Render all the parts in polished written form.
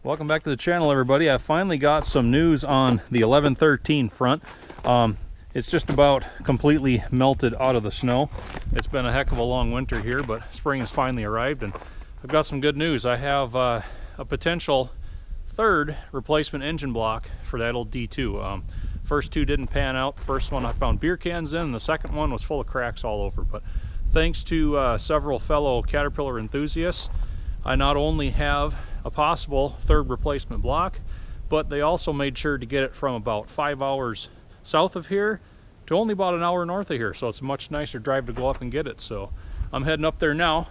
Welcome back to the channel, everybody. I finally got some news on the 1113 front. It's just about completely melted out of the snow. It's been a heck of a long winter here, but spring has finally arrived, and I've got some good news. I have a potential third replacement engine block for that old D2. First two didn't pan out. The first one I found beer cans in, and the second one was full of cracks all over. But thanks to several fellow Caterpillar enthusiasts, I not only have a possible third replacement block, but they also made sure to get it from about 5 hours south of here to only about an hour north of here. So it's a much nicer drive to go up and get it. So I'm heading up there now.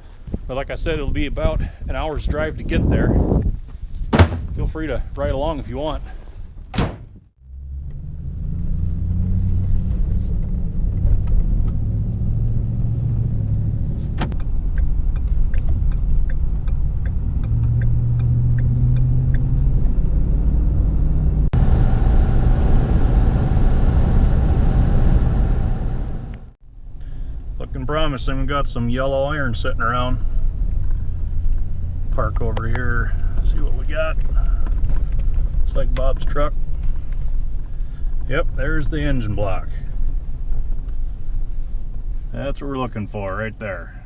But like I said, it'll be about an hour's drive to get there. Feel free to ride along if you want. Looking promising. We got some yellow iron sitting around. Park over here, see what we got. Looks like Bob's truck. Yep, there's the engine block. That's what we're looking for right there.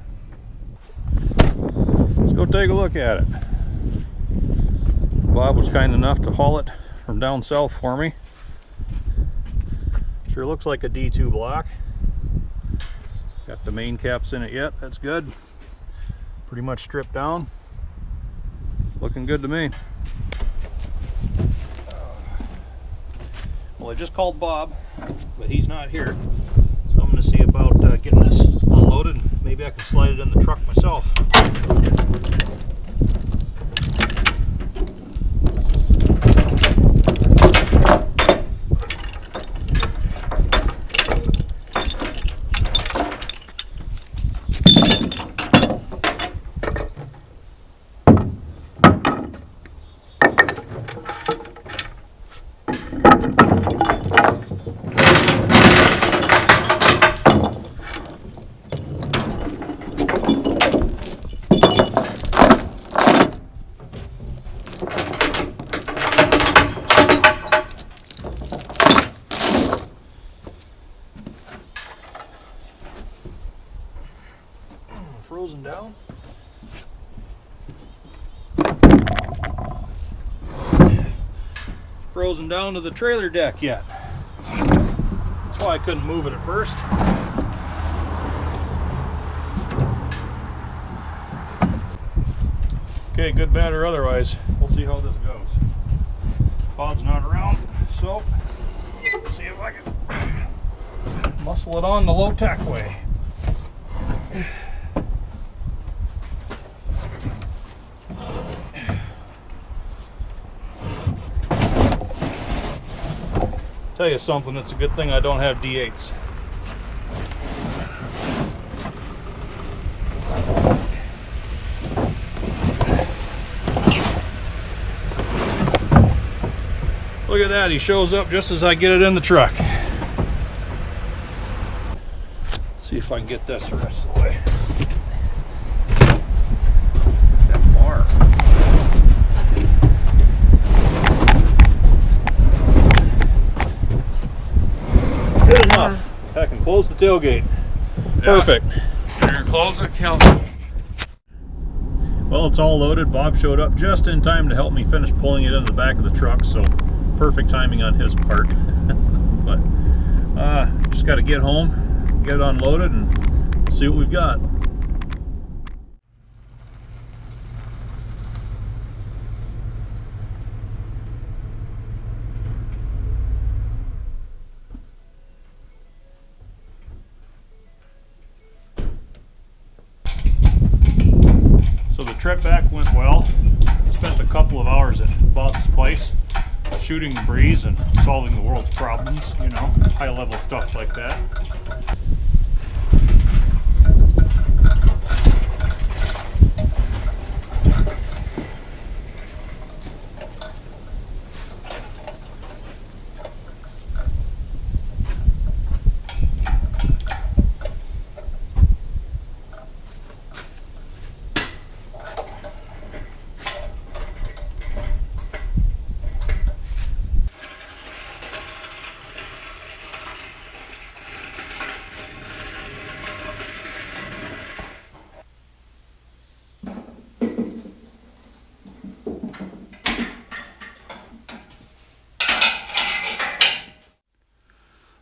Let's go take a look at it. Bob was kind enough to haul it from down south for me. Sure looks like a D2 block. Got the main caps in it yet, that's good. Pretty much stripped down. Looking good to me. Well, I just called Bob, but he's not here. So I'm going to see about getting this unloaded. Maybe I can slide it in the truck myself. Frozen down. Frozen down to the trailer deck yet. That's why I couldn't move it at first. Okay, good, bad, or otherwise, we'll see how this goes. Bob's not around, so let's see if I can muscle it on the low tack way. Tell you something, it's a good thing I don't have D8s. Look at that, he shows up just as I get it in the truck. See if I can get this the rest of the way. That bar. Good enough. I can close the tailgate. Perfect. You're close the count. Well, it's all loaded. Bob showed up just in time to help me finish pulling it into the back of the truck, so perfect timing on his part. But just got to get home, get it unloaded, and see what we've got. Trip back went well. Spent a couple of hours at Bob's place shooting the breeze and solving the world's problems, you know, high level stuff like that.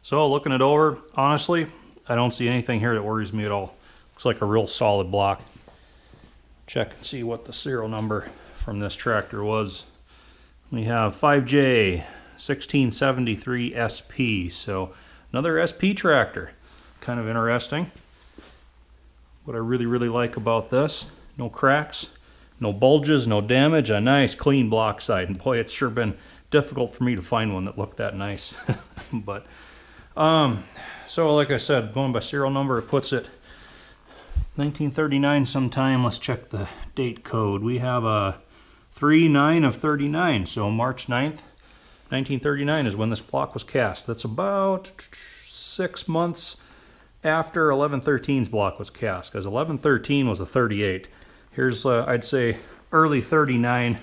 So looking it over, honestly, I don't see anything here that worries me at all. Looks like a real solid block. Check and see what the serial number from this tractor was. We have 5J 1673 SP, so another SP tractor. Kind of interesting. What I really like about this, no cracks, no bulges, no damage, a nice clean block side. And boy, it's sure been difficult for me to find one that looked that nice. But so like I said, going by serial number, it puts it 1939 sometime. Let's check the date code. We have a 3/9 of 39, so March 9th, 1939 is when this block was cast. That's about 6 months after 1113's block was cast, because 1113 was a 38. Here's, I'd say, early 39,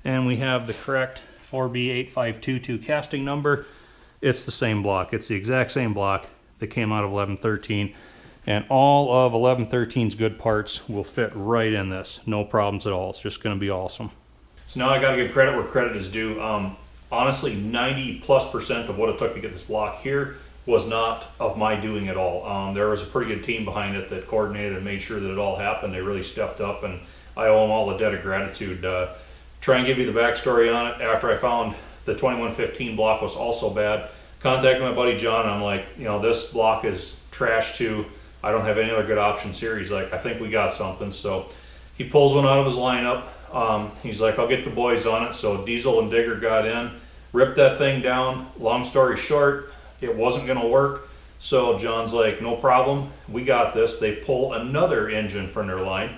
and we have the correct 4B8522 casting number. It's the same block. It's the exact same block that came out of 1113, and all of 1113's good parts will fit right in this. No problems at all. It's just going to be awesome. So now I got to give credit where credit is due. Honestly, 90+% of what it took to get this block here was not of my doing at all. There was a pretty good team behind it that coordinated and made sure that it all happened. They really stepped up, and I owe them all a debt of gratitude. Try and give you the backstory on it. After I found the 2115 block was also bad, contacted my buddy John, and I'm like, you know, this block is trash too. I don't have any other good options here. He's like, I think we got something. So he pulls one out of his lineup. He's like, I'll get the boys on it. So Diesel and Digger got in, ripped that thing down. Long story short, it wasn't going to work. So John's like, no problem, we got this. They pull another engine from their line,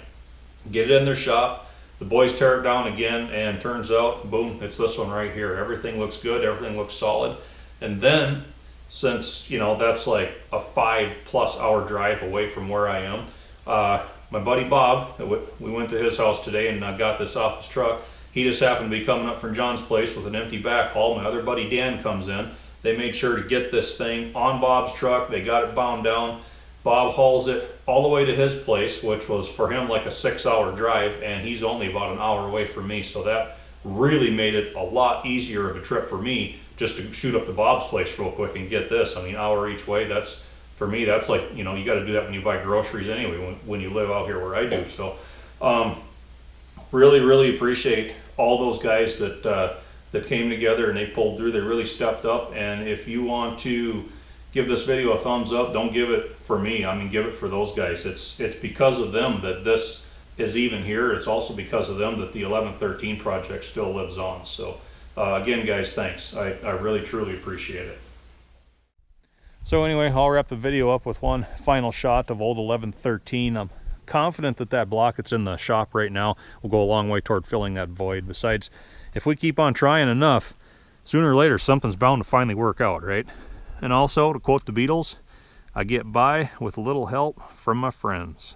get it in their shop. The boys tear it down again, and turns out, boom, it's this one right here. Everything looks good, everything looks solid. And then, since, you know, that's like a 5+ hour drive away from where I am, my buddy Bob, we went to his house today and I got this off his truck. He just happened to be coming up from John's place with an empty back haul. My other buddy Dan comes in. They made sure to get this thing on Bob's truck. They got it bound down. Bob hauls it all the way to his place, which was for him like a 6-hour drive, and he's only about an hour away from me. So that really made it a lot easier of a trip for me just to shoot up to Bob's place real quick and get this. I mean, hour each way, that's, for me, that's like, you know, you got to do that when you buy groceries anyway, when you live out here where I do. So really appreciate all those guys that came together and they pulled through. They really stepped up. And if you want to give this video a thumbs up, don't give it for me. I mean, give it for those guys. It's because of them that this is even here. It's also because of them that the 1113 project still lives on. So again, guys, thanks. I really truly appreciate it. So anyway, I'll wrap the video up with one final shot of old 1113. I'm confident that that block that's in the shop right now will go a long way toward filling that void. Besides, if we keep on trying enough, sooner or later something's bound to finally work out, right? And also, to quote the Beatles, I get by with a little help from my friends.